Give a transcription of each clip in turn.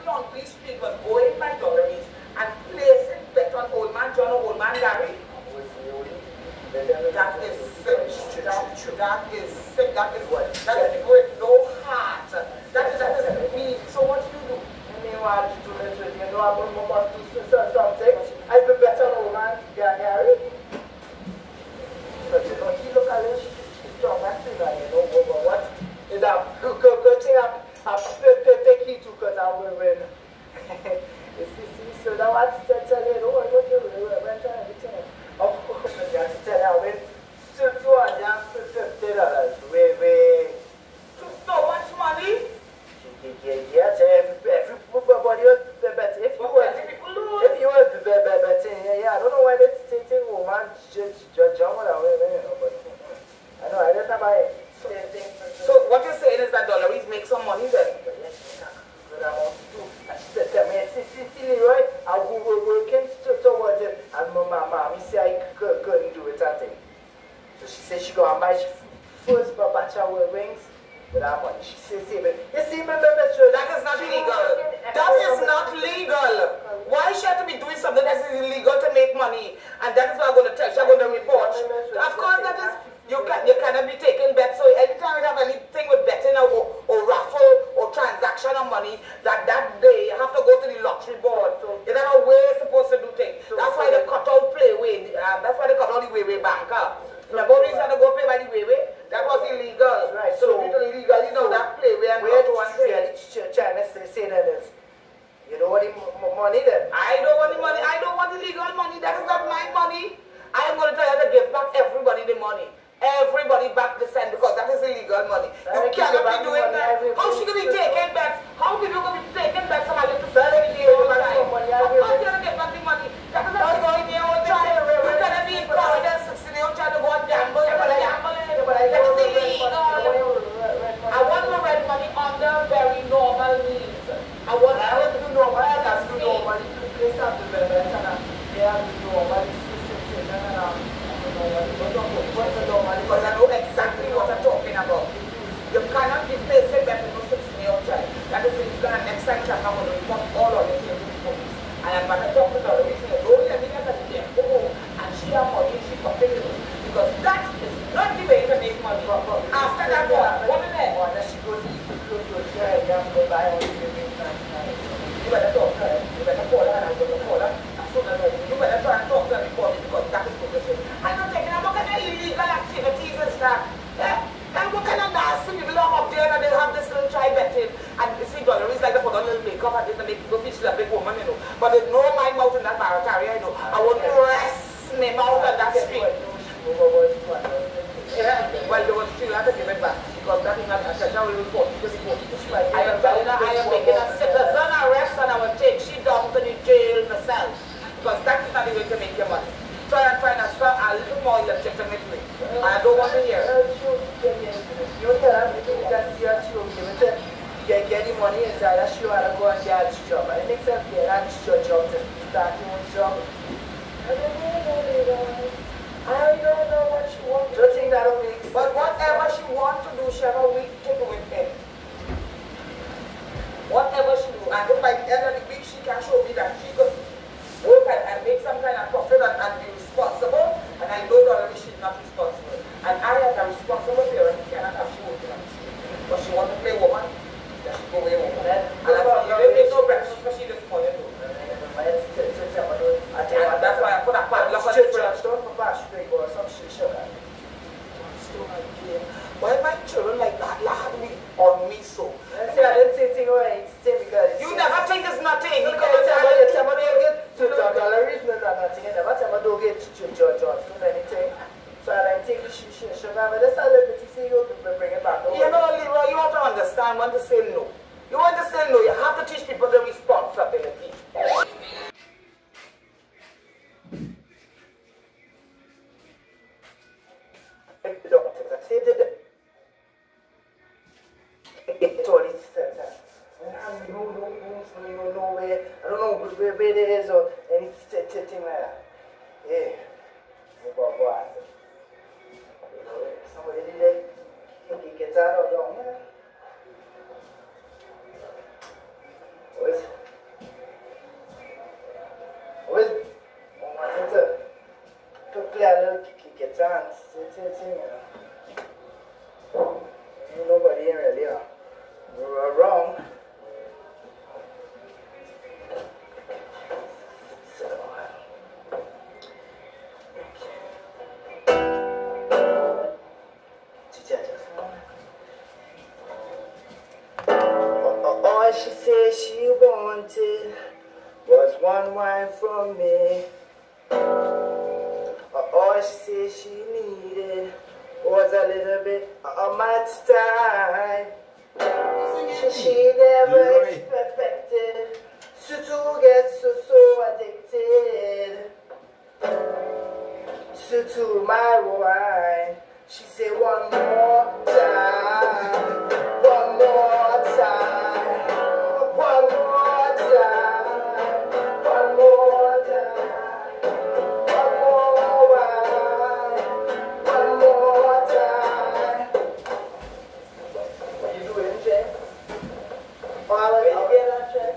people on Queen Street was going by Dollaries and placing bet on Old Man John or Old Man Gary. That is sick. That is sick. That is what? That is people with no heart. That is mean. So what do you do? I want to do this with you. You know, I must do something. I be better than Old Man Gary. But you know, he look a little strong. I see that, you know, but what is that good thing I take heed to because I will win. So that was to tell you, what you went on everything. Of course, you have to tell you, I win $250. So much money? Yes, everybody was betting. If you were betting, yeah, I don't know why they think woman judge on that way, you know, but I know, I don't know why. So what you're saying is that Dollaries make some money then? Good amount too. Leroy, I was working towards it, and my mom said I couldn't do it, I think. So she said she got my first batch of rings with her money. She said, you see, that is not legal. That is not legal. Why she have to be doing something that is illegal to make money? And that is what I'm going to tell. She's going to report. Of course, that is. You cannot be taking bets. So anytime you have anything with betting or raffle or transaction of money, that day you have to go to the lottery board. So you know where you're supposed to do things. That's why they cut out playway. That's why they cut out the way bank up. The boys had to go pay by the way. That was illegal. Right. So illegal, you know, that playway and where not one thing. China say that is. You don't want the money then? I don't want the money. I don't want illegal money. That is not my money. I am going to tell you to give back everybody the money. Everybody back the send because that is illegal money. You cannot be doing that. How she going to be taking bets? How people going to be taking bets on my little salary all the time? How can I get back the money? That is not going to be all time. You cannot be in college at 16 years old trying to go and gamble. That is illegal. I want to rent money under very normal means. I want to do normal. I have to do normal. They have to do normal. Because I know exactly what I'm talking about. You cannot be placing that in 6-year-old child. That is illegal, and next time I'm going to report all of it to the police. And I'm going to talk to her and say, don't let me get that here. And she has money, she continues. Because that is not the way to make money. After that, what is it? She goes to a child and go buy all the things. You better talk to her. You better call her and I'm going to call her. You better try and talk to her before because that is progression. I'm not taking what kind of illegal activities and stuff. And what kind of nasty people are up there and they have this little try betting. And you see, Dollaries like to put on a little makeup and this and make people feel she's a big woman, you know. But there's no my mouth in that barricade, you know. I want to rest my mouth on that street. Well, they will still have to give it back because that is not a session will report. I am telling her I am making a citizen arrest and I will take she down to the jail myself. Because that is not the way to make your money. Try and find a little more legitimately. I don't want to hear. You tell them because you are true. Get the money inside, I show how to go and get a job. And it makes sense to get a job to start your own job. I don't know what she wants. Don't think that'll make sense. But whatever she wants to do, she have a week to do with him. Whatever she do, and if by the end of the week she can show me that she could work and make some kind of profit and be responsible, and I know that she's not responsible. And I as a responsible parent cannot have she working on the street. But she wants to play woman, that she go away woman. And I thought, you didn't make no breakfast for she this morning too. And that's why I put a padlock on the fridge. Some shit, sugar. Why my children like that laugh me on me so? See, I didn't say anything right because you never think it's nothing. You tell me you get to Dollaries, no nothing. You never tell me don't get to George anything. So I think sugar, but that's a little bit easy to bring it back. You know, Leroy, you have to understand when to say no. You want to say no, you have to teach people the responsibility. I don't know where it is or anything like that. Yeah. Somebody did get out of there. man. It's thing, ain't nobody in really, We're wrong. All she said she wanted was one wine from me. All she said she needed was a little bit of my time. She never expected to get so addicted to my wine. She said one more time, one more time, one more time, one more time, one more wine, one more time. What you doing, Jay? Where you get that, Jay?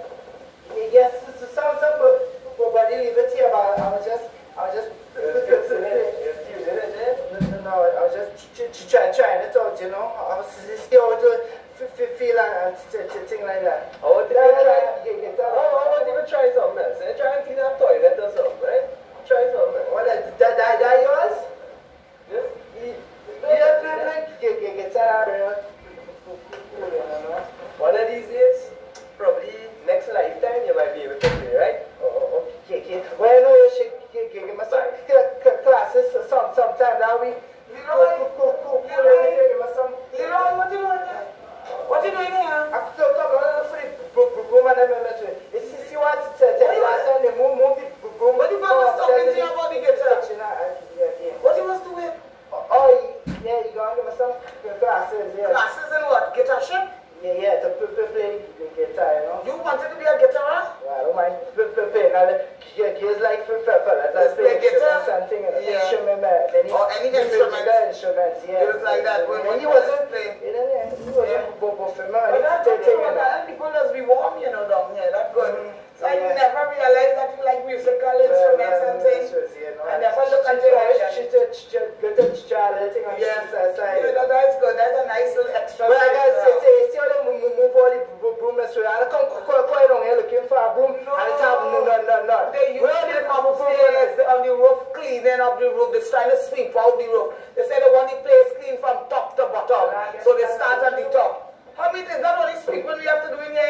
Yes, it sounds good, but you leave it here. But I was just. No, I was just trying it out, you know. I was see how to feel and thing like that. I want to even try something else. Try and clean up toilet or something, right? Try something. What that yours? Yes. Yeah, get that. One of these days, probably next lifetime, you might be able to play, right? Okay. Well, I know you should give me some classes sometime now. Leroy, what you doing here? What you doing here? I'm still talking about the broom and everything. If you want to tell me last time, they move the broom. What you was talking to you about the guitar? What you was doing? Oh, yeah, you gonna give me some classes, yeah. Classes and what? Guitar ship? Yeah, to play guitar, you know. You wanted to be a guitarist? Yeah, I don't mind playing. Kids like fellas that play instruments and things. Yeah. Or any instruments. Yeah. Just like that. When he wasn't playing. He wasn't for me. People just be warm, you know, down here. That's good. So I never realized that you like musical instruments and things. I never look at you like that. She's good to Charlie thing on the side. That's good. That's a nice little extra. But I gotta say, see how they move all the broom and so I come quite down here looking for a broom and it's no. They usually come upstairs on the roof, cleaning up the roof. They're trying to sweep out the roof. They say they want the place clean from top to bottom. So they start at the top. I mean, it's not only sweeping we have to do in here,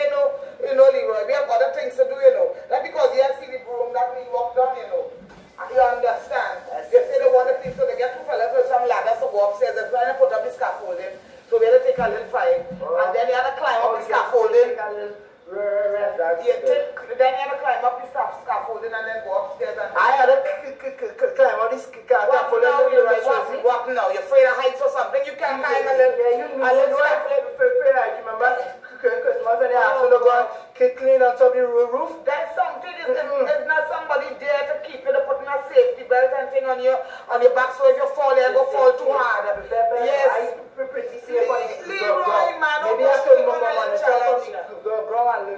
you know, Leroy. We have other things to do, you know. Not because you have seen the broom that we walk down, you know. You understand? They say they want to clean, so they get two fellas with some ladders to go upstairs. They're trying to put up the scaffolding. So we have to take a little fine. And then you have to climb up the scaffolding. Then you have to climb up the scaffolding and then go upstairs. And I had to climb up the scaffolding. Walk now. You're afraid of heights or something. You can't climb a little. I remember Christmas and they asked me to go and clean on top of the roof. That's something. It's not somebody there to keep you, to putting a safety belt and thing on your back, so if you fall, you go fall too hard. Yes. Pretty safe on the Leroy, man. Maybe I could go and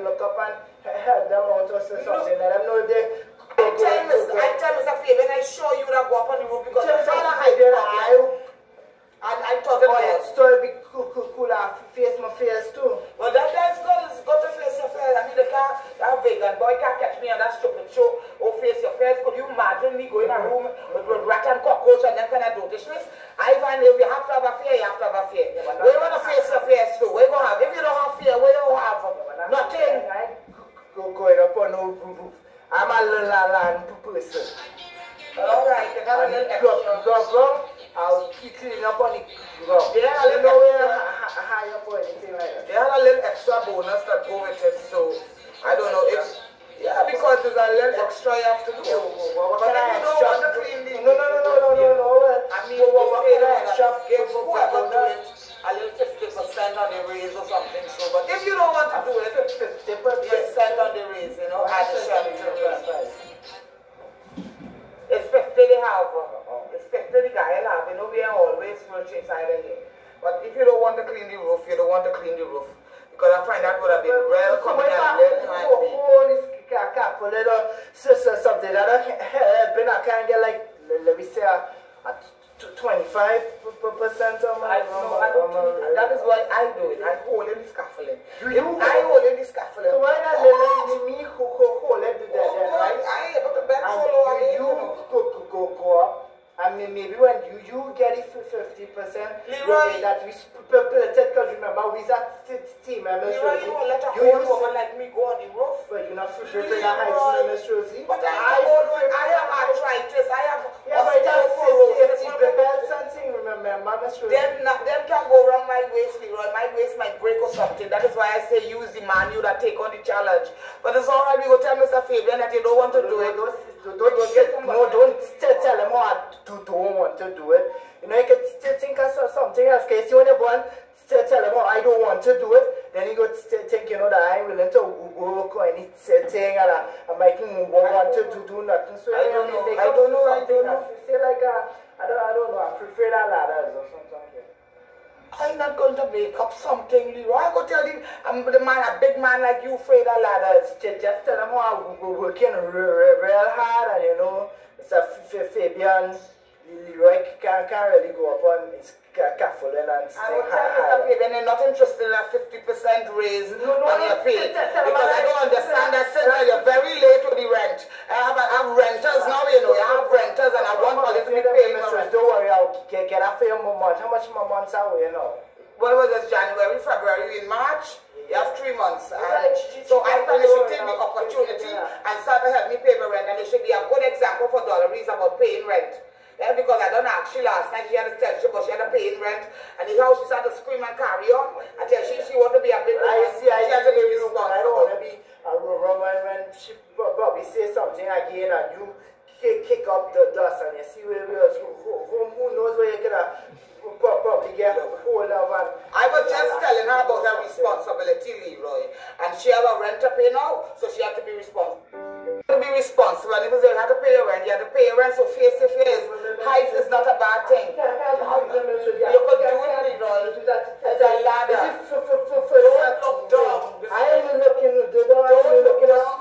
look up and help them out or something. Let them know if they. I tell Mr. Fabian, I show you that go up on the roof because it's all a height problem. And I thought it was. So it'd be cool, face my face too. Well, that's good. It's good to face your face. I mean, that vegan boy can't catch me on that stupid show. Oh, face your face. Could you imagine me going in a room with rat and cockroach and them kind of dotishness? I find if you have to have a fear, you have to have a fear. Where you want to face your face too? Where you going to have? If you don't have fear, where you have nothing? Going up on no roof. I'm a little person. Alright, you got a little extra. I'll keep cleaning up on the ground. They had a little high up or anything like that. They had a little extra bonus that go with it, so I don't know if. Yeah, because there's a little extra you have to do. What But can I if you don't want to clean the. No. I mean, what can I give whoever do it a little 50% on the raise or something. So, but if you don't want to do it, 50% on the raise, you know, addition to the raise. It's 50 they have. It's 50 the guy will have. You know, we are always searching inside of here. But if you don't want to clean the roof, you don't want to clean the roof. Because I find that would have been real coming and real handy. Something that I can't get like, let me say, 25% of my that is why I do it. I hold in the scaffolding. I hold in the scaffolding. So why not let me hold it there, right? I able to bend so low. Go up. I mean, maybe when you get it for 50%, Leroy, that we split it, because remember, we that team members. Leroy, you won't let a old woman like me go on the roof. But you're not fulfilling that height, Miss Rosie. But I have arthritis. I have but that's safety belt something, remember, Miss Rosie. Them can go around my waist, Leroy. My waist might break or something. That is why I say use the manual that take on the challenge. But it's alright, we go tell Mr. Fabian that you don't want to do it. Don't tell him what don't want to do it. You know, you can think of something else. Case you want to tell him, I don't want to do it. Then you go think, you know, that I'm willing to work or anything, and I might want to do nothing. So I don't know. I feel like I don't know. I prefer that ladders or something. I'm not going to make up something, Leroy. I go tell you, I'm the man, a big man like you, afraid of ladders. Just tell him how we're working real hard, and you know, Mr. Fabian, Leroy can't really go up on his scaffolding and I will tell Mr. Fabian, you're not interested in a 50% raise on your pay. Because I don't understand that since you're very late with the rent. I have renters now, you know, I have renters and I want all this to be paid for rent. Don't worry, I'll get that for your month. How much more months are we, you know? What was this, January, February, in March? You have 3 months. So I thought they should take the opportunity and start to help me pay my rent. And it should be a good example for Dollaries about paying rent. Yeah, because I don't actually last night she had to tell you, but she had to pay in rent, and the house she started to scream and carry on. I tell she want to be a big woman. She has to be responsible. I don't want to be a woman when she probably say something again and you kick up the dust and you see where who knows where you could have probably get a hold of. And I was just telling her about her responsibility, Leroy, and she have a rent to pay now, so she had to be responsible. To be responsible, and if you have to pay your rent, you have to pay your rent, so face to face. Height is not a bad thing. You could do it, Leroy. It's a ladder. Don't look down. I ain't looking up.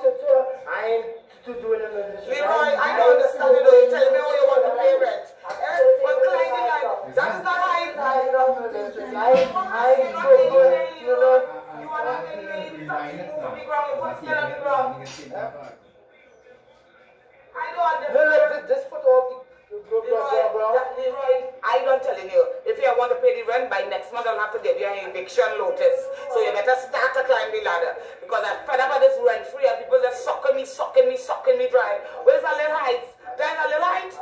I ain't doing it. Leroy, I don't understand you, though. You tell me how you want to pay rent. But climbing like that is not height. You are not getting I don't understand. This put off Leroy, I don't telling you. If you want to pay the rent by next month, I'll have to give you an eviction notice. So you better start to climb the ladder. Because I'm fed up with this rent free and people just sucking me dry. Where's a little height? There's a little height.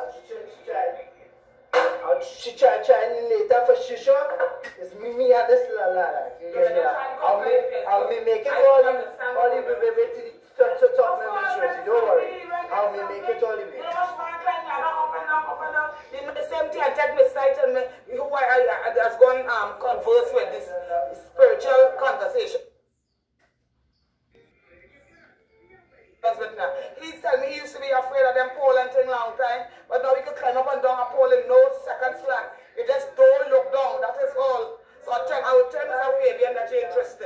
She try later for sure. It's me and this ladder. I'll make it all the way to top members. Don't worry. I'll make it all the way. The same thing I take my site and who I has gone converse with this spiritual conversation. He's telling me he used to be afraid of them pole and thing long time, but now he could climb up and down a pole in no second flat. You just don't look down, that is all. So I will tell Mr. Fabian that you're interested.